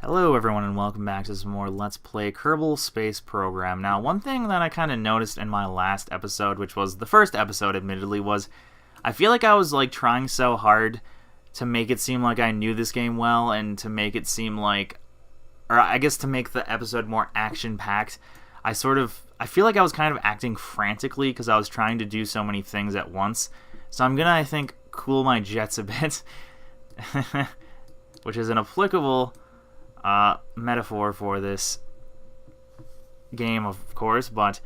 Hello everyone and welcome back to some more Let's Play Kerbal Space Program. Now, one thing that I kind of noticed in my last episode, which was the first episode admittedly, was I feel like I was trying so hard to make it seem like I knew this game well and to make it seem like, or I guess to make the episode more action-packed. I feel like I was kind of acting frantically because I was trying to do so many things at once. So I'm gonna, I think, cool my jets a bit, which is an applicable metaphor for this game, of course, but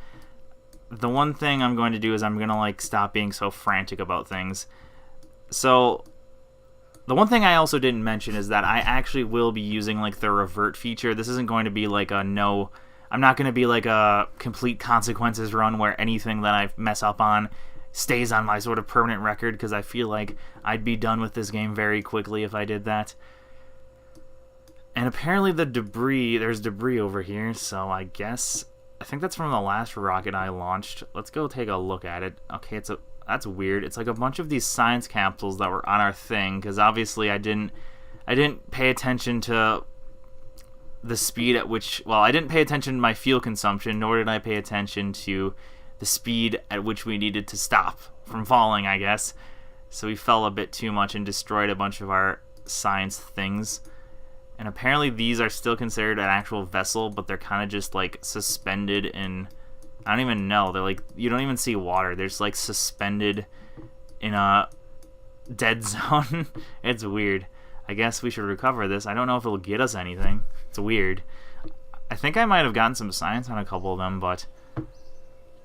the one thing I'm going to do is I'm going to stop being so frantic about things. So the one thing I also didn't mention is that I actually will be using the revert feature. This isn't going to be I'm not going to be a complete consequences run where anything that I mess up on stays on my sort of permanent record, because I feel like I'd be done with this game very quickly if I did that. And apparently there's debris over here, so I think that's from the last rocket I launched. Let's go take a look at it. Okay, that's weird. It's like a bunch of these science capsules that were on our thing, because obviously I didn't pay attention to the speed at which, I didn't pay attention to my fuel consumption, nor did I pay attention to the speed at which we needed to stop from falling, I guess. So we fell a bit too much and destroyed a bunch of our science things. And apparently these are still considered an actual vessel, but they're kind of just suspended in, I don't even know, they're you don't even see water. They're just suspended in a dead zone. It's weird. I guess we should recover this. I don't know if it'll get us anything. It's weird. I think I might have gotten some science on a couple of them, but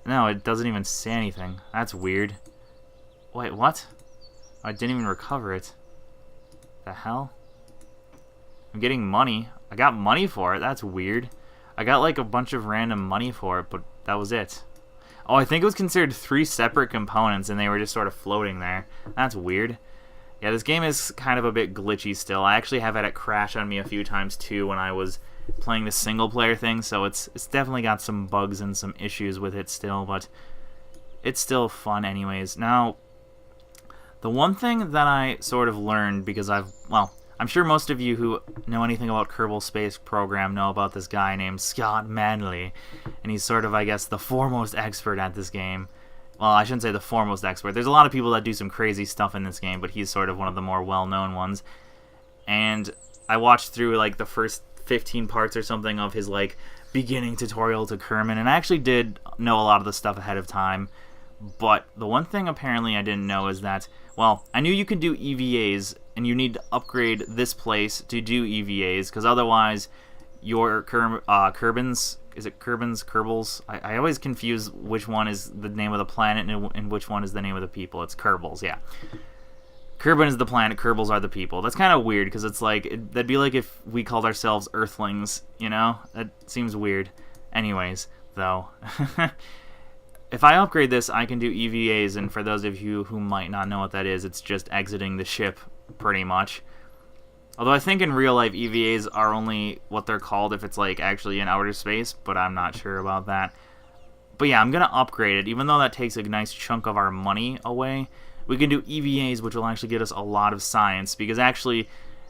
no, it doesn't even say anything. That's weird. Wait, what? I didn't even recover it. The hell? I'm getting money. I got money for it. That's weird. I got a bunch of random money for it, but that was it. Oh, I think it was considered 3 separate components and they were just sort of floating there. That's weird. Yeah, this game is kind of a bit glitchy still. I actually have had it crash on me a few times too when I was playing the single player thing, so it's definitely got some bugs and some issues with it still, but it's still fun anyways. Now, the one thing that I sort of learned, because I'm sure most of you who know anything about Kerbal Space Program know about this guy named Scott Manley, and he's sort of, I guess, the foremost expert at this game. Well, I shouldn't say the foremost expert. There's a lot of people that do some crazy stuff in this game, but he's sort of one of the more well-known ones. And I watched through, the first 15 parts or something of his, beginning tutorial to Kerman, and I actually did know a lot of the stuff ahead of time. But the one thing apparently I didn't know is that, I knew you could do EVAs, and you need to upgrade this place to do EVAs, because otherwise your Kerbals? I always confuse which one is the name of the planet and which one is the name of the people. It's Kerbals, yeah. Kerbin is the planet, Kerbals are the people. That's kind of weird, because it's that'd be like if we called ourselves Earthlings, you know? That seems weird. Anyways, though. If I upgrade this, I can do EVAs, and for those of you who might not know what that is, it's just exiting the ship, pretty much. Although I think in real life, EVAs are only what they're called if it's actually in outer space, but I'm not sure about that. But yeah, I'm going to upgrade it, even though that takes a nice chunk of our money away. We can do EVAs, which will actually get us a lot of science, because actually,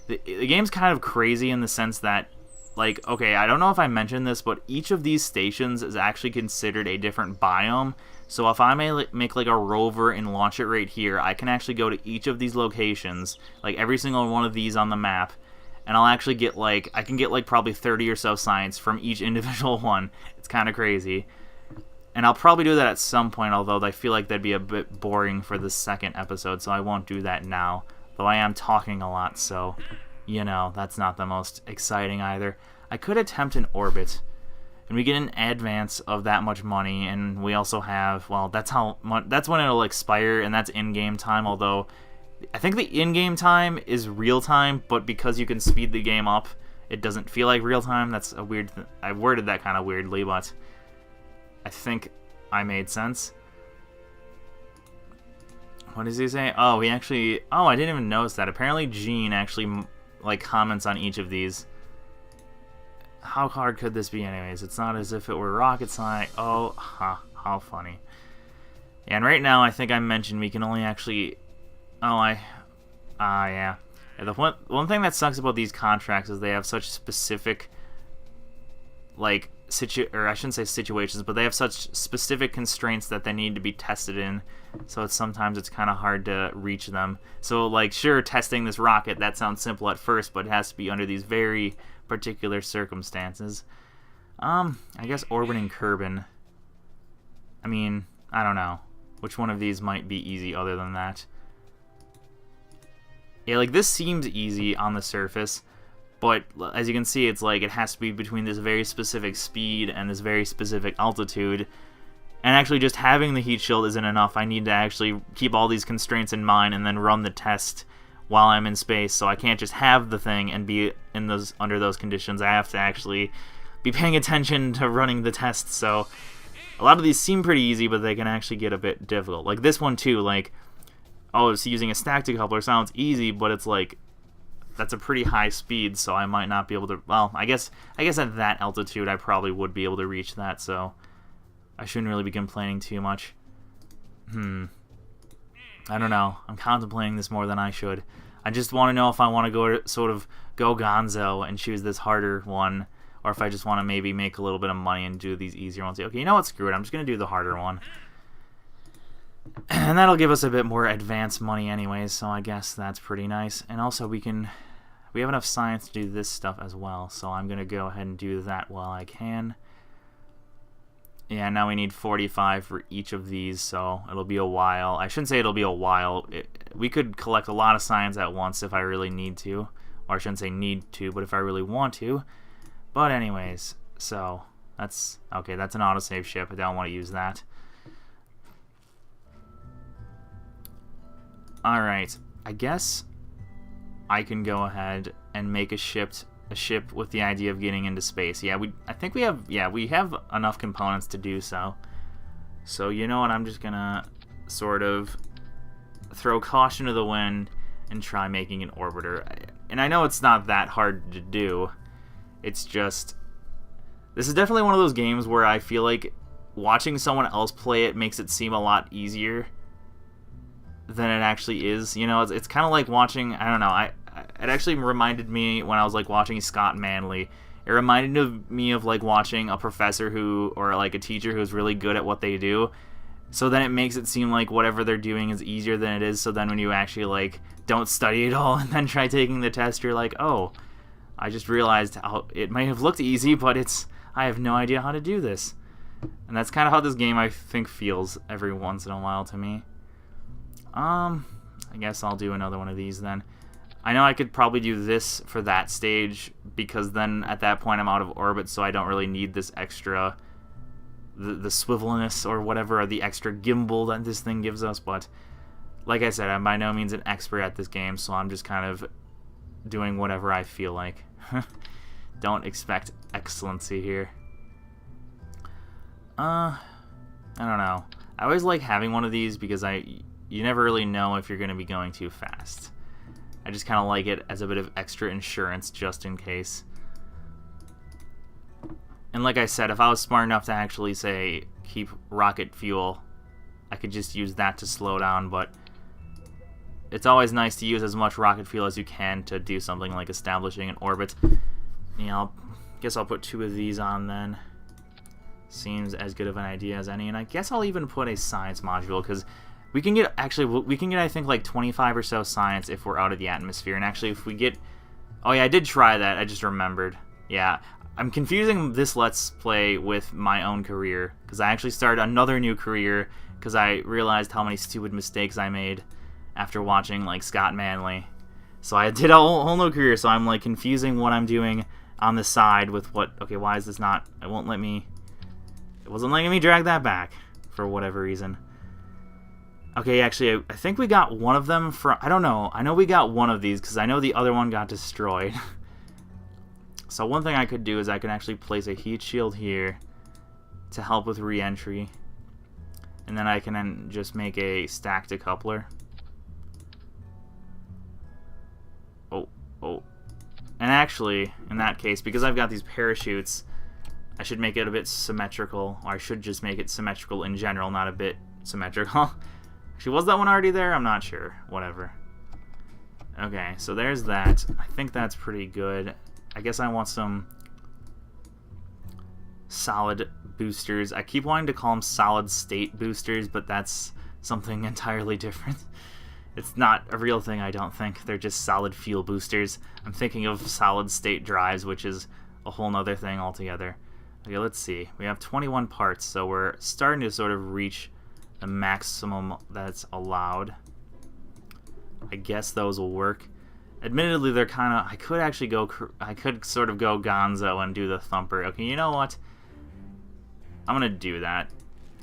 the game's kind of crazy in the sense that, okay, I don't know if I mentioned this, but each of these stations is actually considered a different biome. So if I may make a rover and launch it right here, I can actually go to each of these locations, every single one of these on the map, and I'll actually get I can get probably 30 or so science from each individual one. It's kind of crazy. And I'll probably do that at some point, although I feel like that'd be a bit boring for the second episode, so I won't do that now. Though I am talking a lot, so, that's not the most exciting either. I could attempt an orbit, and we get an advance of that much money, and we also have, that's when it'll expire, and that's in-game time, although I think the in-game time is real time, but because you can speed the game up, it doesn't feel like real time. That's a weird I worded that kind of weirdly, but I think I made sense. What does he say? Oh, I didn't even notice that. Apparently Gene actually, comments on each of these. How hard could this be anyways? It's not as if it were rocket science. Oh, how funny. Yeah, and right now I think I mentioned we can only actually... yeah. And the one thing that sucks about these contracts is they have such specific, like, or I shouldn't say situations, but they have such specific constraints that they need to be tested in. So sometimes it's kind of hard to reach them. So, like, sure, testing this rocket, that sounds simple at first, but it has to be under these very particular circumstances. I guess orbiting Kerbal. I mean, I don't know. Which one of these might be easy other than that? Yeah, like, this seems easy on the surface, but as you can see, it's like it has to be between this very specific speed and this very specific altitude. And actually just having the heat shield isn't enough. I need to actually keep all these constraints in mind and then run the test while I'm in space. So I can't just have the thing and be in those under those conditions. I have to actually be paying attention to running the test. So a lot of these seem pretty easy, but they can actually get a bit difficult. Like this one too, like, oh, it's using a stack decoupler sounds easy, but it's like, that's a pretty high speed, so I might not be able to, well, I guess at that altitude I probably would be able to reach that, so I shouldn't really be complaining too much. I don't know. I'm contemplating this more than I should. I just want to know if I want to go gonzo and choose this harder one, or if I just want to maybe make a little bit of money and do these easier ones. Okay, you know what? Screw it. I'm just going to do the harder one. And that'll give us a bit more advanced money anyways, so I guess that's pretty nice. And also we have enough science to do this stuff as well, so I'm going to go ahead and do that while I can. Yeah, now we need 45 for each of these, so it'll be a while. I shouldn't say it'll be a while. We could collect a lot of science at once if I really need to. Or I shouldn't say need to, but if I really want to. But anyways, so that's okay, that's an autosave ship. I don't want to use that. Alright, I guess I can go ahead and make a ship with the idea of getting into space. Yeah, I think we have enough components to do so. So you know what, I'm just gonna sort of throw caution to the wind and try making an orbiter. And I know it's not that hard to do. It's just, this is definitely one of those games where I feel like watching someone else play it makes it seem a lot easier than it actually is. You know, it's kind of like watching, I don't know, it actually reminded me when I was like watching Scott Manley. It reminded me of like watching a professor or like a teacher who's really good at what they do. So then it makes it seem like whatever they're doing is easier than it is. So then when you actually like don't study at all and then try taking the test, you're like, oh, I just realized how it might have looked easy, but I have no idea how to do this. And that's kind of how this game, I think, feels every once in a while to me. I guess I'll do another one of these then. I know I could probably do this for that stage, because then at that point I'm out of orbit, so I don't really need this extra, the swivelness or whatever, or the extra gimbal that this thing gives us. But like I said, I'm by no means an expert at this game, so I'm just kind of doing whatever I feel like. Don't expect excellency here. I don't know. I always like having one of these because you never really know if you're going to be going too fast. I just kind of like it as a bit of extra insurance just in case. And like I said, if I was smart enough to actually, say, keep rocket fuel, I could just use that to slow down, but it's always nice to use as much rocket fuel as you can to do something like establishing an orbit. You know, guess I'll put 2 of these on then. Seems as good of an idea as any, and I guess I'll even put a science module, because we can get, I think, like 25 or so science if we're out of the atmosphere. And actually, if we get, oh yeah, I did try that, I just remembered. Yeah, I'm confusing this Let's Play with my own career, because I actually started another new career, because I realized how many stupid mistakes I made after watching, like, Scott Manley. So I did a whole new career, so I'm, like, confusing what I'm doing on the side with what, okay, why is this not, it wasn't letting me drag that back, for whatever reason. Okay, actually, I think we got one of them from, I don't know. I know we got one of these, because I know the other one got destroyed. So one thing I could do is I can actually place a heat shield here to help with re-entry. And then I can then just make a stack decoupler. Oh. And actually, in that case, because I've got these parachutes, I should make it a bit symmetrical. Or I should just make it symmetrical in general, not a bit symmetrical. Actually, was that one already there? I'm not sure. Whatever. Okay, so there's that. I think that's pretty good. I guess I want some solid boosters. I keep wanting to call them solid state boosters, but that's something entirely different. It's not a real thing, I don't think. They're just solid fuel boosters. I'm thinking of solid state drives, which is a whole nother thing altogether. Okay, let's see. We have 21 parts, so we're starting to sort of reach the maximum that's allowed. I guess those will work. Admittedly, they're kind of... I could sort of go Gonzo and do the Thumper. Okay, you know what? I'm going to do that.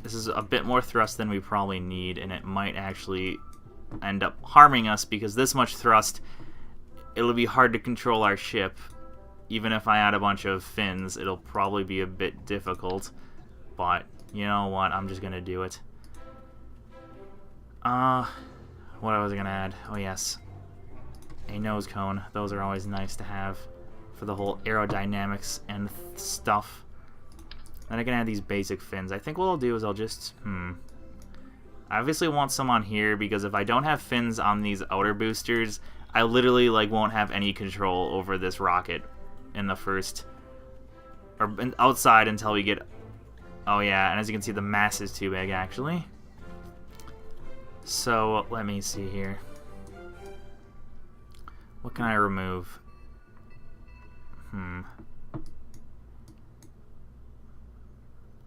This is a bit more thrust than we probably need, and it might actually end up harming us, because this much thrust, it'll be hard to control our ship. Even if I add a bunch of fins, it'll probably be a bit difficult. But, you know what? I'm just going to do it. What was I going to add? Oh, yes. A nose cone. Those are always nice to have for the whole aerodynamics and stuff. Then I can add these basic fins. I think what I'll do is I'll just... I obviously want some on here, because if I don't have fins on these outer boosters, I literally won't have any control over this rocket in the first... or outside until we get... Oh yeah, and as you can see, the mass is too big, actually. So, let me see here. What can I remove?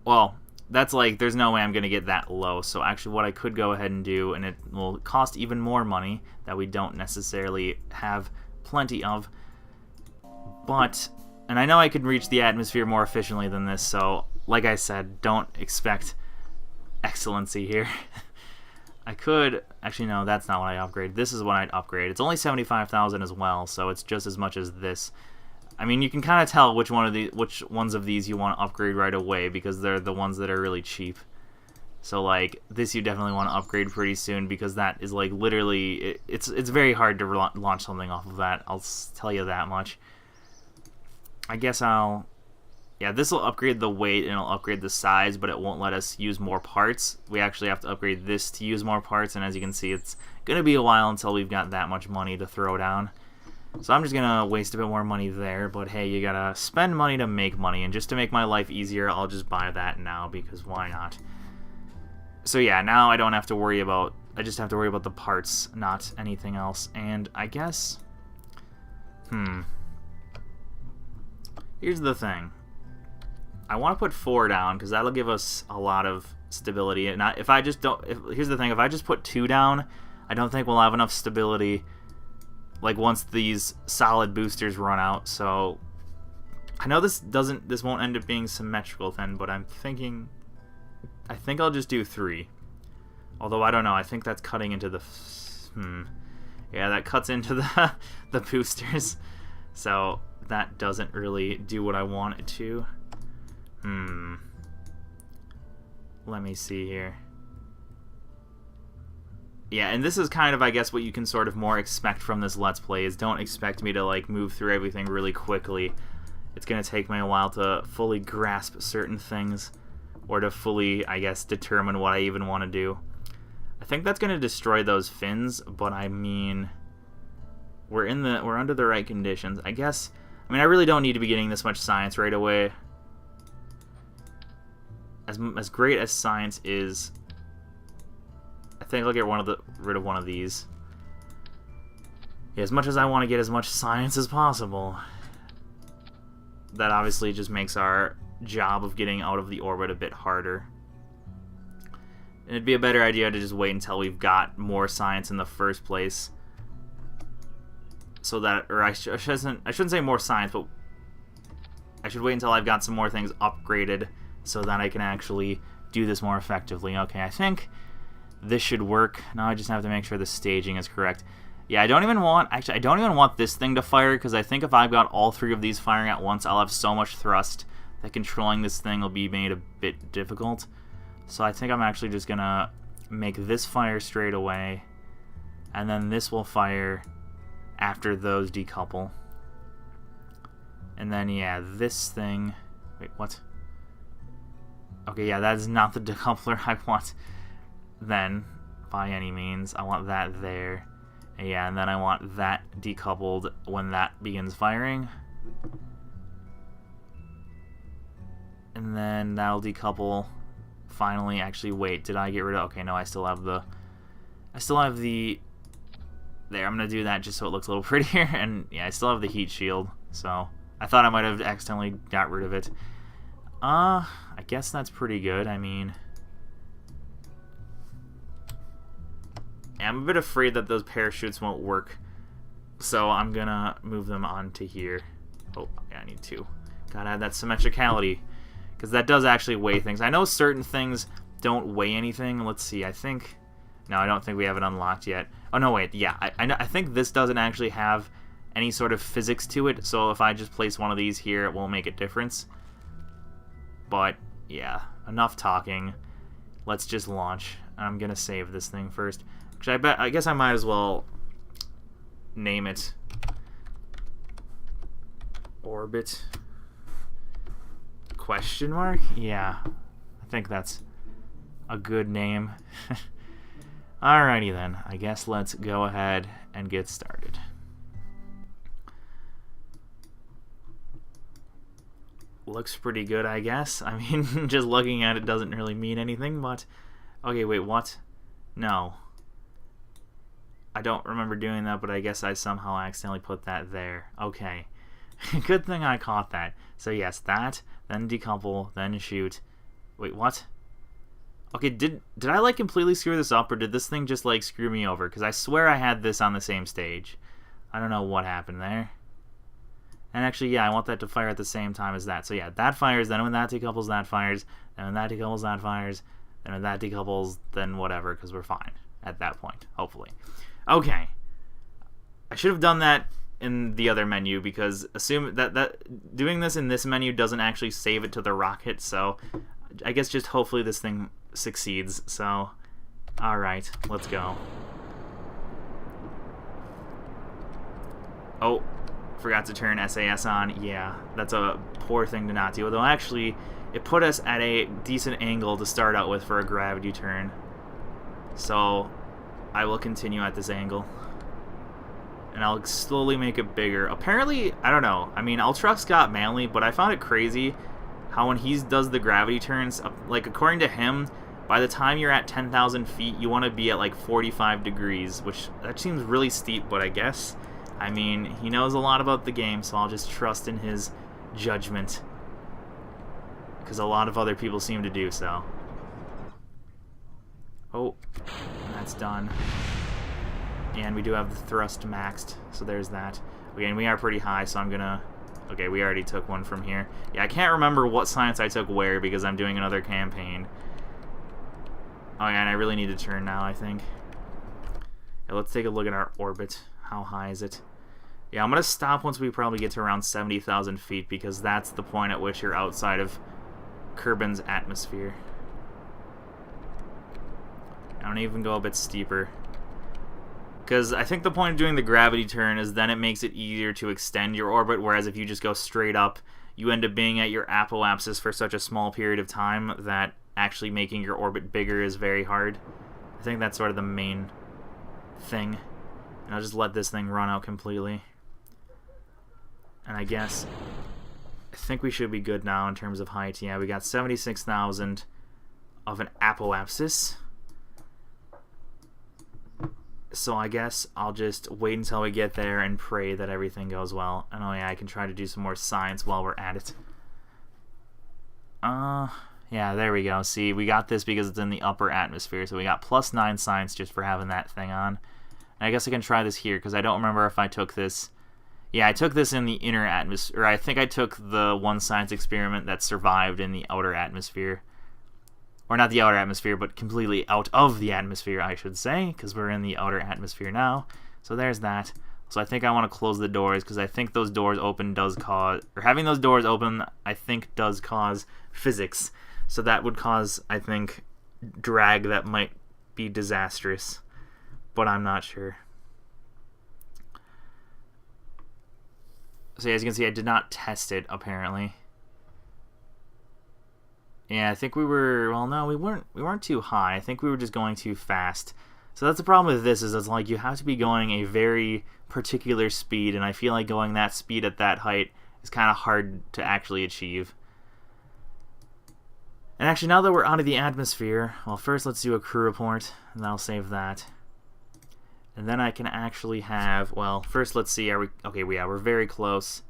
Well, that's there's no way I'm going to get that low. So actually what I could go ahead and do, and it will cost even more money that we don't necessarily have plenty of. But, and I know I could reach the atmosphere more efficiently than this, so like I said, don't expect excellency here. I could, actually no, that's not what I upgrade. This is what I'd upgrade. It's only 75,000 as well, so it's just as much as this. I mean, you can kind of tell which ones of these you want to upgrade right away, because they're the ones that are really cheap. So this you definitely want to upgrade pretty soon, because that is literally, it's very hard to launch something off of that. I'll tell you that much. I guess yeah, this will upgrade the weight and it'll upgrade the size, but it won't let us use more parts. We actually have to upgrade this to use more parts, and as you can see, it's going to be a while until we've got that much money to throw down. So I'm just going to waste a bit more money there, but hey, you got to spend money to make money, and just to make my life easier, I'll just buy that now, because why not? So yeah, now I don't have to worry about... I just have to worry about the parts, not anything else, and I guess... Here's the thing. I want to put 4 down, because that'll give us a lot of stability. And if I just don't... here's the thing. If I just put 2 down, I don't think we'll have enough stability once these solid boosters run out. So I know this won't end up being symmetrical then, but I'm thinking... I think I'll just do 3. Although, I don't know. I think that's cutting into the... Yeah, that cuts into the boosters. So that doesn't really do what I want it to. Let me see here. Yeah, and this is kind of, I guess, what you can sort of more expect from this Let's Play, is don't expect me to, move through everything really quickly. It's going to take me a while to fully grasp certain things, or to fully, I guess, determine what I even want to do. I think that's going to destroy those fins, but I mean, we're under the right conditions. I guess, I mean, I really don't need to be getting this much science right away. As great as science is, I think I'll get rid of one of these. Yeah, as much as I want to get as much science as possible, that obviously just makes our job of getting out of the orbit a bit harder. And it'd be a better idea to just wait until we've got more science in the first place. So that, or I shouldn't say more science, but I should wait until I've got some more things upgraded, so that I can actually do this more effectively. Okay, I think this should work. Now I just have to make sure the staging is correct. Yeah, I don't even want this thing to fire, because I think if I've got all 3 of these firing at once, I'll have so much thrust that controlling this thing will be made a bit difficult. So I think I'm actually just gonna make this fire straight away, and then this will fire after those decouple. And then, yeah, this thing... Wait, what? Okay, yeah, that is not the decoupler I want then, by any means. I want that there. Yeah, and then I want that decoupled when that begins firing. And then that'll decouple. Finally, actually, wait, did I get rid of... Okay, no, I still have the... There, I'm going to do that just so it looks a little prettier. And, yeah, I still have the heat shield. So, I thought I might have accidentally got rid of it. I guess that's pretty good. I mean... I'm a bit afraid that those parachutes won't work. So, I'm going to move them onto here. Oh, yeah, I need to. Gotta add that symmetricality. Because that does actually weigh things. I know certain things don't weigh anything. Let's see, I think... No, I don't think we have it unlocked yet. Oh, no, wait, yeah. I think this doesn't actually have any sort of physics to it. So if I just place one of these here, it won't make a difference. But, yeah, enough talking. Let's just launch. I'm going to save this thing first. Actually, I guess I might as well name it Orbit... Question mark? Yeah, I think that's a good name. Alrighty then, I guess let's go ahead and get started. Looks pretty good, I guess. I mean, just looking at it doesn't really mean anything, but... Okay, wait, what? No. I don't remember doing that, but I guess I somehow accidentally put that there. Okay. Good thing I caught that. So yes, that, then decouple, then shoot. Wait, what? Okay, did I like completely screw this up, or did this thing just like screw me over? Because I swear I had this on the same stage. I don't know what happened there. And actually, yeah, I want that to fire at the same time as that. So yeah, that fires, then when that decouples, that fires, then when that decouples, that fires, then when that decouples, then whatever, because we're fine at that point, hopefully. Okay. I should have done that in the other menu, because assume that doing this in this menu doesn't actually save it to the rocket, so I guess just hopefully this thing succeeds. So alright, let's go. Oh, forgot to turn SAS on. Yeah, that's a poor thing to not do, although actually it put us at a decent angle to start out with for a gravity turn, so I will continue at this angle. And I'll slowly make it bigger. Apparently, I don't know. I mean, I'll trust Scott Manley, but I found it crazy how when he does the gravity turns, like according to him, by the time you're at 10,000 feet, you want to be at like 45 degrees, which that seems really steep, but I guess, I mean, he knows a lot about the game, so I'll just trust in his judgment. Because a lot of other people seem to do so. Oh, that's done. And we do have the thrust maxed, so there's that. Okay, and we are pretty high, so I'm gonna... Okay, we already took one from here. Yeah, I can't remember what science I took where because I'm doing another campaign. Oh yeah, and I really need to turn now, I think. Yeah, let's take a look at our orbit. How high is it? Yeah, I'm gonna stop once we probably get to around 70,000 feet because that's the point at which you're outside of Kerbin's atmosphere. I don't even go a bit steeper. Because I think the point of doing the gravity turn is then it makes it easier to extend your orbit, whereas if you just go straight up, you end up being at your apoapsis for such a small period of time that actually making your orbit bigger is very hard. I think that's sort of the main thing. And I'll just let this thing run out completely. And I guess... I think we should be good now in terms of height. Yeah, we got 76,000 of an apoapsis. So I guess I'll just wait until we get there and pray that everything goes well. And oh yeah, I can try to do some more science while we're at it. Yeah, there we go. See, we got this because it's in the upper atmosphere, so we got +9 science just for having that thing on. And I guess I can try this here, because I don't remember if I took this... Yeah, I took this in the inner atmosphere. Or I think I took the one science experiment that survived in the outer atmosphere. Or not the outer atmosphere, but completely out of the atmosphere, I should say, because we're in the outer atmosphere now. So there's that. So I think I want to close the doors, because I think those doors open does cause... Or having those doors open, I think, does cause physics. So that would cause, I think, drag that might be disastrous. But I'm not sure. So as you can see, I did not test it, apparently. Yeah, I think we were... Well, no, we weren't too high. I think we were just going too fast. So that's the problem with this, is it's like you have to be going a very particular speed, and I feel like going that speed at that height is kind of hard to actually achieve. And actually, now that we're out of the atmosphere, well, first let's do a crew report, and I'll save that. And then I can actually have, well, first let's see, are we, okay, yeah, we're very close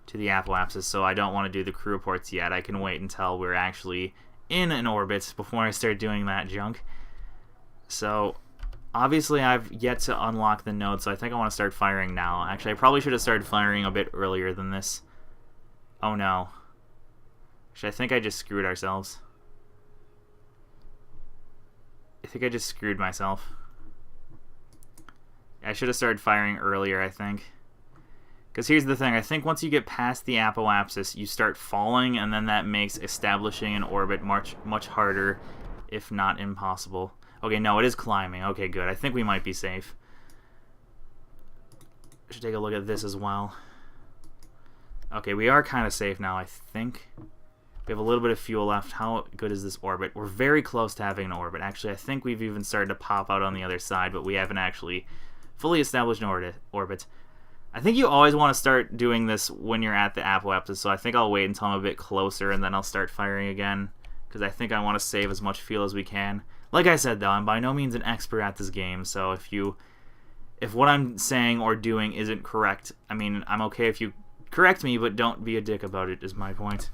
to the apoapsis, so I don't want to do the crew reports yet. I can wait until we're actually in an orbit before I start doing that junk. So obviously I've yet to unlock the node, so I think I want to start firing now. Actually, I probably should have started firing a bit earlier than this. Oh no. Actually, I think I just screwed ourselves. I think I just screwed myself. I should have started firing earlier, I think. Because here's the thing, I think once you get past the apoapsis, you start falling, and then that makes establishing an orbit much harder, if not impossible. Okay, no, it is climbing. Okay, good. I think we might be safe. Should take a look at this as well. Okay, we are kind of safe now, I think. We have a little bit of fuel left. How good is this orbit? We're very close to having an orbit. Actually, I think we've even started to pop out on the other side, but we haven't actually fully established an orbit. I think you always want to start doing this when you're at the apoapsis, so I think I'll wait until I'm a bit closer, and then I'll start firing again, because I think I want to save as much fuel as we can. Like I said, though, I'm by no means an expert at this game, so if what I'm saying or doing isn't correct, I mean, I'm okay if you correct me, but don't be a dick about it, is my point.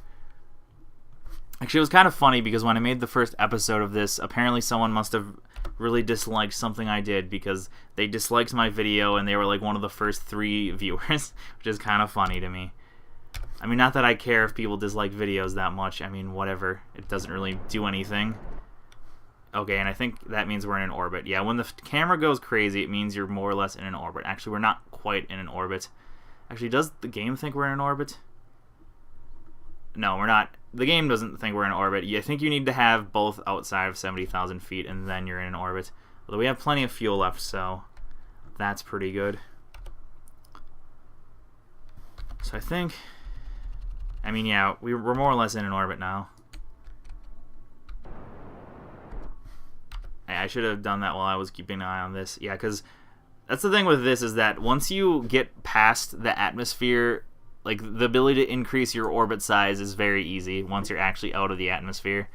Actually, it was kind of funny, because when I made the first episode of this, apparently someone must have really disliked something I did, because they disliked my video, and they were like one of the first 3 viewers, which is kind of funny to me. I mean, not that I care if people dislike videos that much. I mean, whatever. It doesn't really do anything. Okay, and I think that means we're in an orbit. Yeah, when the camera goes crazy, it means you're more or less in an orbit. Actually, we're not quite in an orbit. Actually, does the game think we're in an orbit? No, we're not. The game doesn't think we're in orbit. I think you need to have both outside of 70,000 feet, and then you're in an orbit. Although we have plenty of fuel left, so that's pretty good. So I think, I mean, yeah, we're more or less in an orbit now. I should have done that while I was keeping an eye on this. Yeah, because that's the thing with this, is that once you get past the atmosphere, like, the ability to increase your orbit size is very easy once you're actually out of the atmosphere.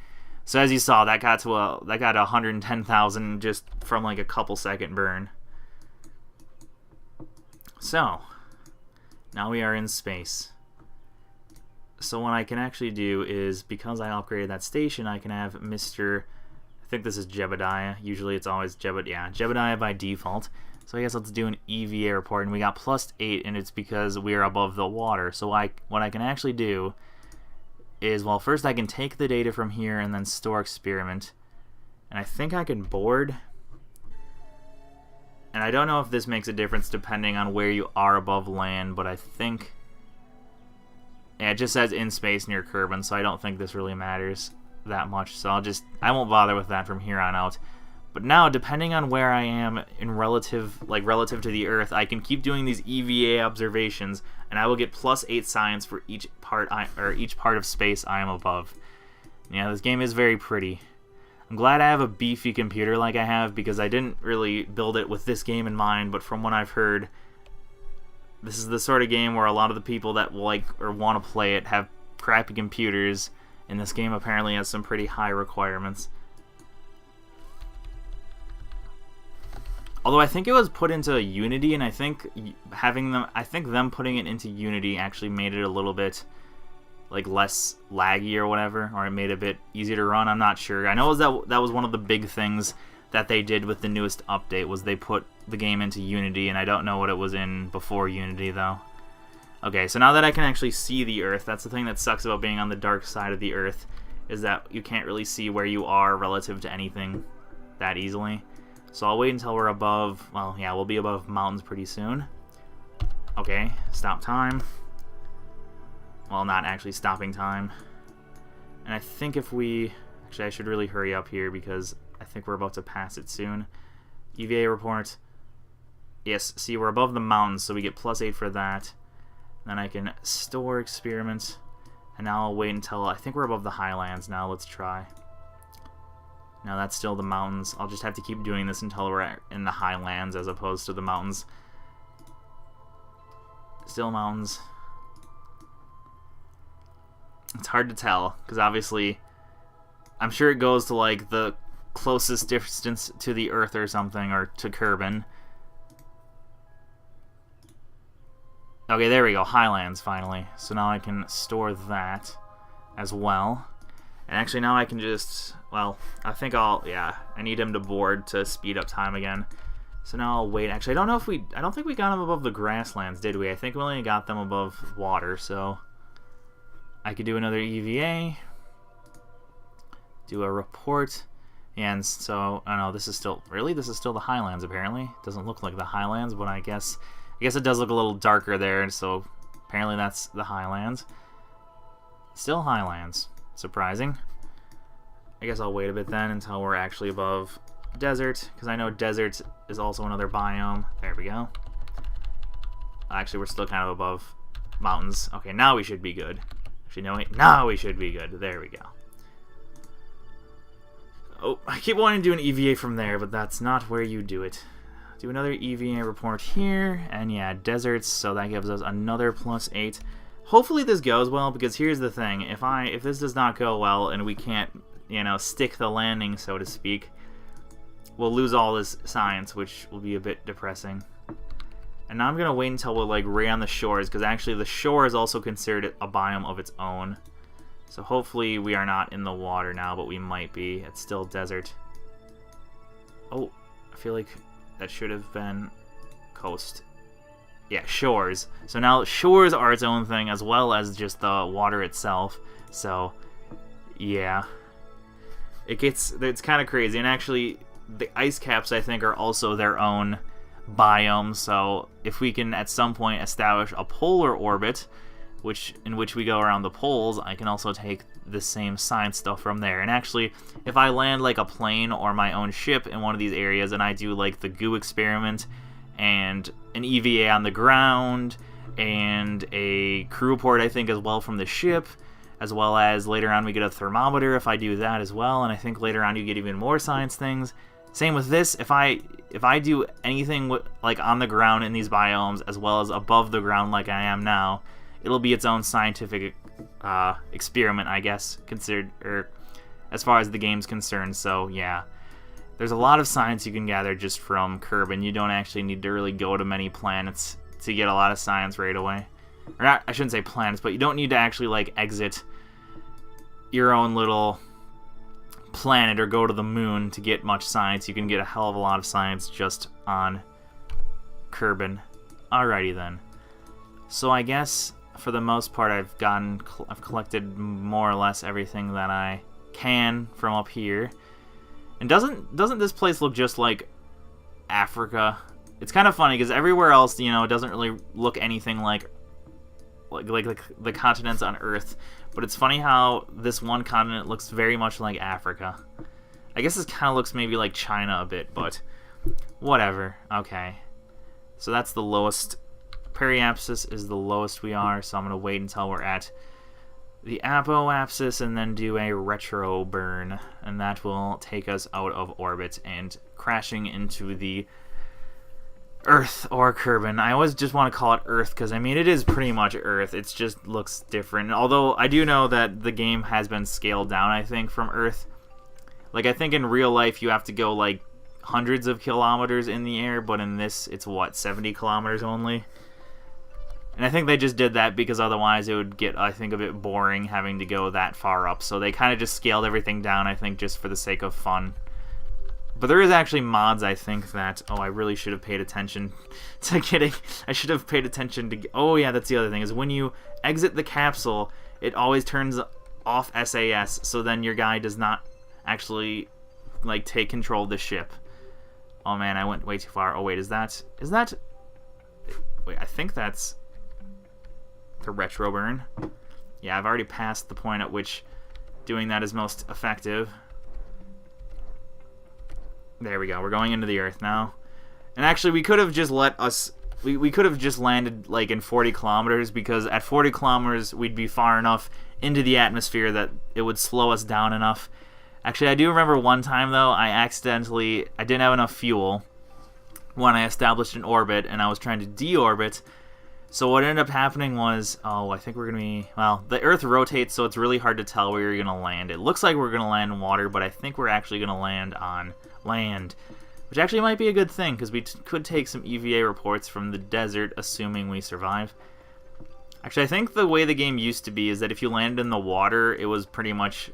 So as you saw, that got to 110,000 just from like a couple second burn. So now we are in space. So what I can actually do is, because I upgraded that station, I can have Mr. I think this is Jebediah. Usually it's always Jebediah by default. So I guess let's do an EVA report, and we got +8, and it's because we are above the water. So what I can actually do is, well, first I can take the data from here and then store experiment. And I think I can board. And I don't know if this makes a difference depending on where you are above land, but I think, yeah, it just says in space near Kerbal, so I don't think this really matters that much. So I won't bother with that from here on out. But now, depending on where I am in relative to the Earth, I can keep doing these EVA observations, and I will get +8 science for each part of space I am above. Yeah, this game is very pretty. I'm glad I have a beefy computer like I have, because I didn't really build it with this game in mind, but from what I've heard, this is the sort of game where a lot of the people that like or want to play it have crappy computers, and this game apparently has some pretty high requirements. Although I think it was put into Unity, and I think them putting it into Unity actually made it a little bit like less laggy or whatever, or it made it a bit easier to run. I'm not sure. I know that was one of the big things that they did with the newest update, was they put the game into Unity, and I don't know what it was in before Unity though. Okay, so now that I can actually see the Earth, that's the thing that sucks about being on the dark side of the Earth, is that you can't really see where you are relative to anything that easily. So I'll wait until we're above, well, yeah, we'll be above mountains pretty soon. Okay, stop time. Well, not actually stopping time. And I think if we, actually I should really hurry up here, because I think we're about to pass it soon. EVA report. Yes, see, we're above the mountains, so we get +8 for that. Then I can store experiments. And now I'll wait until, I think we're above the highlands now. Let's try. No, that's still the mountains. I'll just have to keep doing this until we're in the highlands as opposed to the mountains. Still mountains. It's hard to tell, because obviously, I'm sure it goes to, like, the closest distance to the Earth or something, or to Kerbal. Okay, there we go. Highlands, finally. So now I can store that as well. And actually now I can just... Well, I think I'll... Yeah, I need him to board to speed up time again. So now I'll wait. Actually, I don't know if we... I don't think we got him above the grasslands, did we? I think we only got them above water, so... I could do another EVA. Do a report. And so... I don't know, this is still... Really? This is still the highlands, apparently. Doesn't look like the highlands, but I guess it does look a little darker there, so apparently that's the highlands. Still highlands. Surprising. I guess I'll wait a bit then until we're actually above desert, because I know desert is also another biome. There we go. Actually, we're still kind of above mountains. Okay, now we should be good. Actually, no, wait. Now we should be good. There we go. Oh, I keep wanting to do an EVA from there, but that's not where you do it. Do another EVA report here, and yeah, deserts, so that gives us another +8. Hopefully this goes well, because here's the thing, if this does not go well and we can't, you know, stick the landing, so to speak, we'll lose all this science, which will be a bit depressing. And now I'm going to wait until we're, like, right on the shores, because actually the shore is also considered a biome of its own. So hopefully we are not in the water now, but we might be. It's still desert. Oh, I feel like that should have been coast. Yeah, shores. So now shores are its own thing as well as just the water itself. So, yeah. It's kind of crazy. And actually, the ice caps, I think, are also their own biome. So if we can at some point establish a polar orbit, in which we go around the poles, I can also take the same science stuff from there. And actually, if I land like a plane or my own ship in one of these areas and I do like the goo experiment and an EVA on the ground and a crew report, I think, as well from the ship, as well as later on we get a thermometer if I do that as well, and I think later on you get even more science things. Same with this, if I do anything like on the ground in these biomes as well as above the ground like I am now, it'll be its own scientific experiment, I guess, considered, or as far as the game's concerned. So yeah, there's a lot of science you can gather just from Kerbal. You don't actually need to really go to many planets to get a lot of science right away. Or not, I shouldn't say planets, but you don't need to actually like exit your own little planet or go to the moon to get much science. You can get a hell of a lot of science just on Kerbal. Alrighty then. So I guess for the most part I've collected more or less everything that I can from up here. And doesn't this place look just like Africa? It's kind of funny because everywhere else, you know, it doesn't really look anything like the continents on Earth. But it's funny how this one continent looks very much like Africa. I guess this kind of looks maybe like China a bit, but whatever. Okay. So that's the lowest. Periapsis is the lowest we are, so I'm going to wait until we're at the apoapsis and then do a retro burn, and that will take us out of orbit and crashing into the Earth or Kerbal. I always just want to call it Earth because, I mean, it is pretty much Earth. It just looks different. Although I do know that the game has been scaled down, I think, from Earth. Like, I think in real life you have to go, like, hundreds of kilometers in the air, but in this, it's, what, 70 kilometers only? And I think they just did that because otherwise it would get, I think, a bit boring having to go that far up. So they kind of just scaled everything down, I think, just for the sake of fun. But there is actually mods, I think, that... Oh, I really should have paid attention to getting... I should have paid attention to... Oh, yeah, that's the other thing, is when you exit the capsule, it always turns off SAS, so then your guy does not actually, like, take control of the ship. Oh, man, I went way too far. Oh, wait, is that... Wait, I think that's... the retro burn. Yeah, I've already passed the point at which doing that is most effective. There we go. We're going into the Earth now. And actually, we could have just let us... We could have just landed, like, in 40 kilometers, because at 40 kilometers, we'd be far enough into the atmosphere that it would slow us down enough Actually, I do remember one time, though, I didn't have enough fuel when I established an orbit, and I was trying to deorbit. So what ended up happening was, I think we're going to be, well, the Earth rotates, so it's really hard to tell where you're going to land. It looks like we're going to land in water, but I think we're actually going to land on land, which actually might be a good thing, because we could take some EVA reports from the desert, assuming we survive. Actually, I think the way the game used to be is that if you landed in the water, it was pretty much,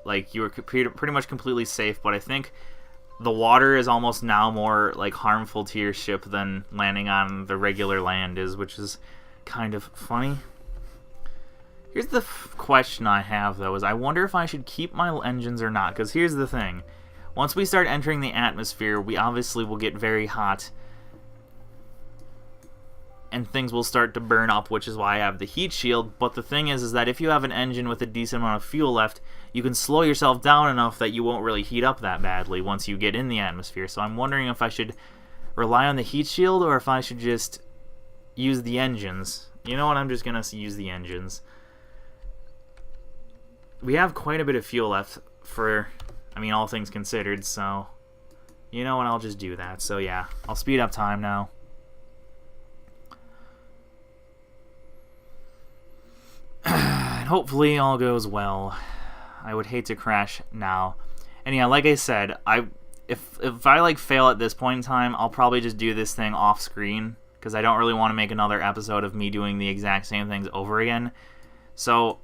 like, you were pretty much completely safe, but I think the water is almost now more like harmful to your ship than landing on the regular land is, which is kind of funny. Here's the question I have, though, is I wonder if I should keep my engines or not, because here's the thing. Once we start entering the atmosphere, we obviously will get very hot, and things will start to burn up, which is why I have the heat shield. But the thing is that if you have an engine with a decent amount of fuel left, you can slow yourself down enough that you won't really heat up that badly once you get in the atmosphere. So I'm wondering if I should rely on the heat shield or if I should just use the engines. You know what, I'm just going to use the engines. We have quite a bit of fuel left for, I mean, all things considered, so you know what, I'll just do that. So yeah, I'll speed up time now. And hopefully all goes well. I would hate to crash now. And yeah, like I said, if I like fail at this point in time, I'll probably just do this thing off screen, because I don't really want to make another episode of me doing the exact same things over again. So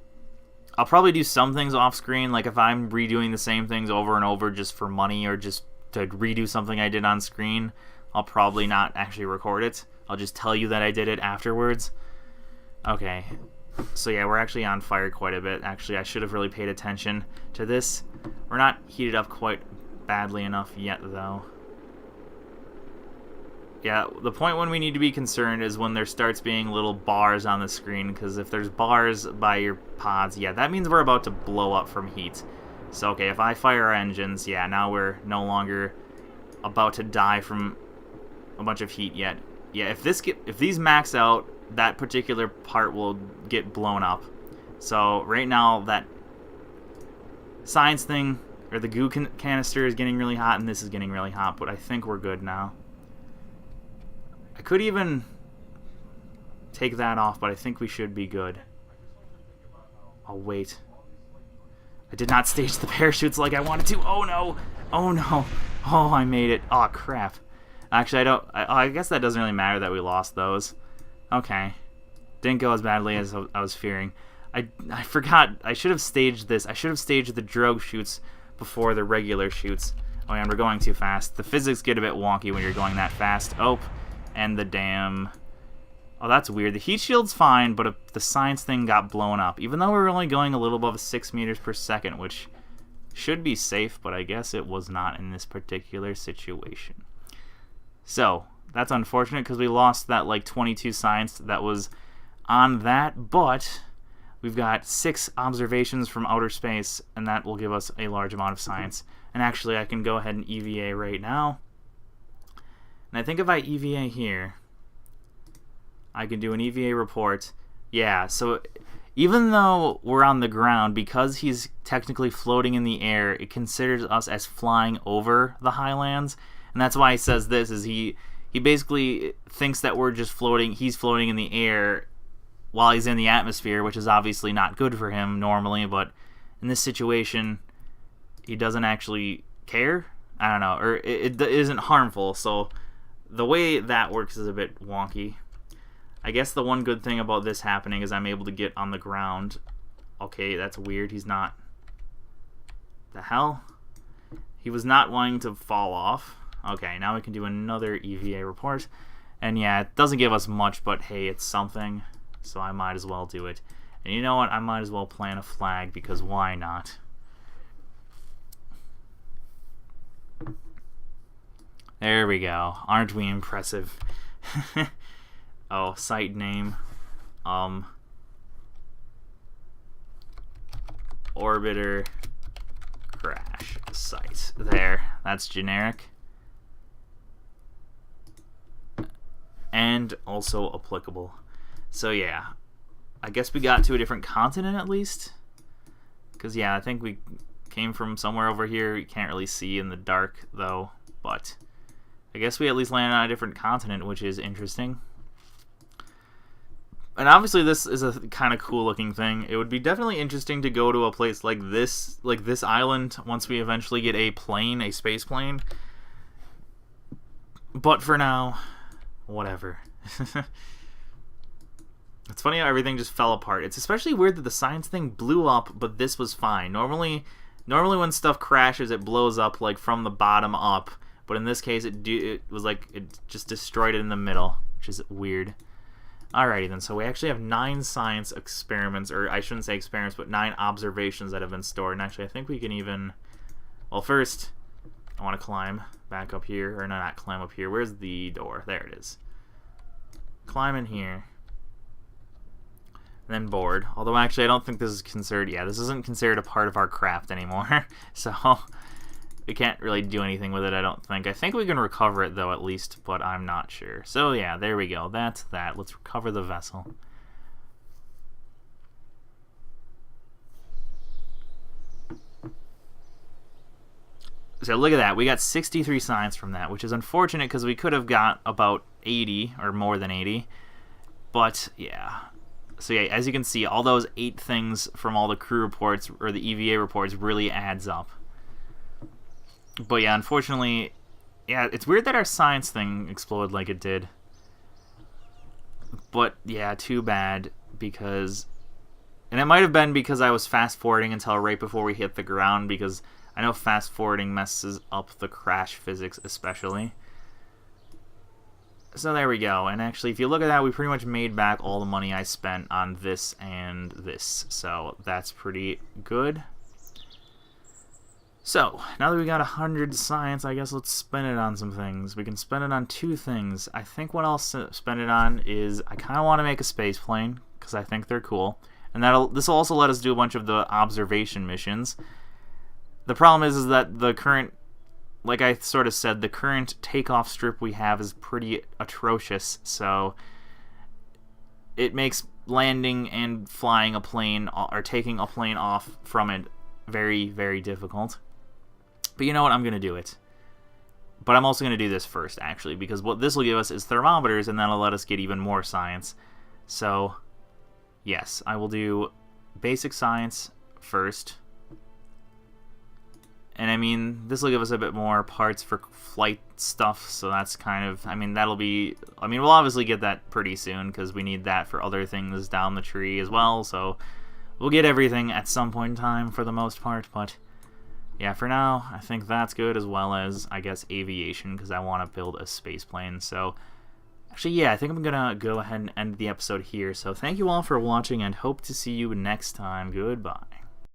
I'll probably do some things off screen, like if I'm redoing the same things over and over just for money or just to redo something I did on screen, I'll probably not actually record it. I'll just tell you that I did it afterwards. Okay. So yeah, we're actually on fire quite a bit. Actually, I should have really paid attention to this. We're not heated up quite badly enough yet, though. Yeah, the point when we need to be concerned is when there starts being little bars on the screen, because if there's bars by your pods, yeah, that means we're about to blow up from heat. So, okay, if I fire our engines, yeah, now we're no longer about to die from a bunch of heat yet. Yeah, if these max out, that particular part will get blown up. So right now that science thing, or the goo canister, is getting really hot, and this is getting really hot, but I think we're good now. I could even take that off, but I think we should be good. Oh wait, I did not stage the parachutes like I wanted to. Oh no, oh no, oh, I made it. Oh crap. Actually, I guess that doesn't really matter that we lost those. Okay. Didn't go as badly as I was fearing. I forgot. I should have staged this. I should have staged the drogue chutes before the regular chutes. Oh, yeah, we're going too fast. The physics get a bit wonky when you're going that fast. Oh, and the damn... Oh, that's weird. The heat shield's fine, but the science thing got blown up. Even though we're only going a little above 6 meters per second, which should be safe, but I guess it was not in this particular situation. So... that's unfortunate because we lost that like 22 science that was on that, but we've got 6 observations from outer space, and that will give us a large amount of science. And actually, I can go ahead and EVA right now. And I think if I EVA here, I can do an EVA report. Yeah, so even though we're on the ground, because he's technically floating in the air, it considers us as flying over the highlands. And that's why he says this, is he basically thinks that we're just floating, he's floating in the air while he's in the atmosphere, which is obviously not good for him normally, but in this situation, he doesn't actually care? I don't know, or it isn't harmful, so the way that works is a bit wonky. I guess the one good thing about this happening is I'm able to get on the ground. Okay, that's weird, he's not... The hell? He was not wanting to fall off. Okay, now we can do another EVA report. And yeah, it doesn't give us much, but hey, it's something. So I might as well do it. And you know what? I might as well plant a flag, because why not? There we go. Aren't we impressive? Oh, site name. Orbiter crash site. There. That's generic. And also applicable. So yeah, I guess we got to a different continent at least. Because yeah, I think we came from somewhere over here. You can't really see in the dark, though, but I guess we at least landed on a different continent, which is interesting. And obviously this is a kind of cool looking thing. It would be definitely interesting to go to a place like this island once we eventually get a plane, a space plane. But for now, whatever. It's funny how everything just fell apart. It's especially weird that the science thing blew up, but this was fine. Normally when stuff crashes, it blows up like from the bottom up. But in this case, it was like it just destroyed it in the middle, which is weird. Alrighty then, so we actually have 9 science experiments, or I shouldn't say experiments, but 9 observations that have been stored. And actually, I think we can even... Well, first, I want to climb back up here. Or no, not climb up here. Where's the door? There it is. Climb in here. And then board. Although, actually, I don't think this is considered... Yeah, this isn't considered a part of our craft anymore. So... We can't really do anything with it, I don't think. I think we can recover it, though, at least, but I'm not sure. So, yeah, there we go. That's that. Let's recover the vessel. So, look at that. We got 63 science from that, which is unfortunate because we could have got about 80, or more than 80. But, yeah. So, yeah, as you can see, all those 8 things from all the crew reports, or the EVA reports, really adds up. But yeah, unfortunately, yeah, it's weird that our science thing exploded like it did. But yeah, too bad, because... And it might have been because I was fast-forwarding until right before we hit the ground, because I know fast-forwarding messes up the crash physics especially. So there we go, and actually, if you look at that, we pretty much made back all the money I spent on this and this. So that's pretty good. So, now that we got 100 science, I guess let's spend it on some things. We can spend it on 2 things. I think what I'll spend it on is, I kind of want to make a space plane, because I think they're cool. And this will also let us do a bunch of the observation missions. The problem is that the current, like I sort of said, the current takeoff strip we have is pretty atrocious, so it makes landing and flying a plane, or taking a plane off from it, very, very difficult. But you know what? I'm going to do it. But I'm also going to do this first, actually, because what this will give us is thermometers, and that'll let us get even more science. So, yes, I will do basic science first. And, I mean, this will give us a bit more parts for flight stuff, so that's kind of... I mean, that'll be... I mean, we'll obviously get that pretty soon, because we need that for other things down the tree as well, so... We'll get everything at some point in time for the most part, but yeah, for now, I think that's good, as well as, I guess, aviation, because I want to build a space plane. So, actually, yeah, I think I'm going to go ahead and end the episode here. So, thank you all for watching, and hope to see you next time. Goodbye.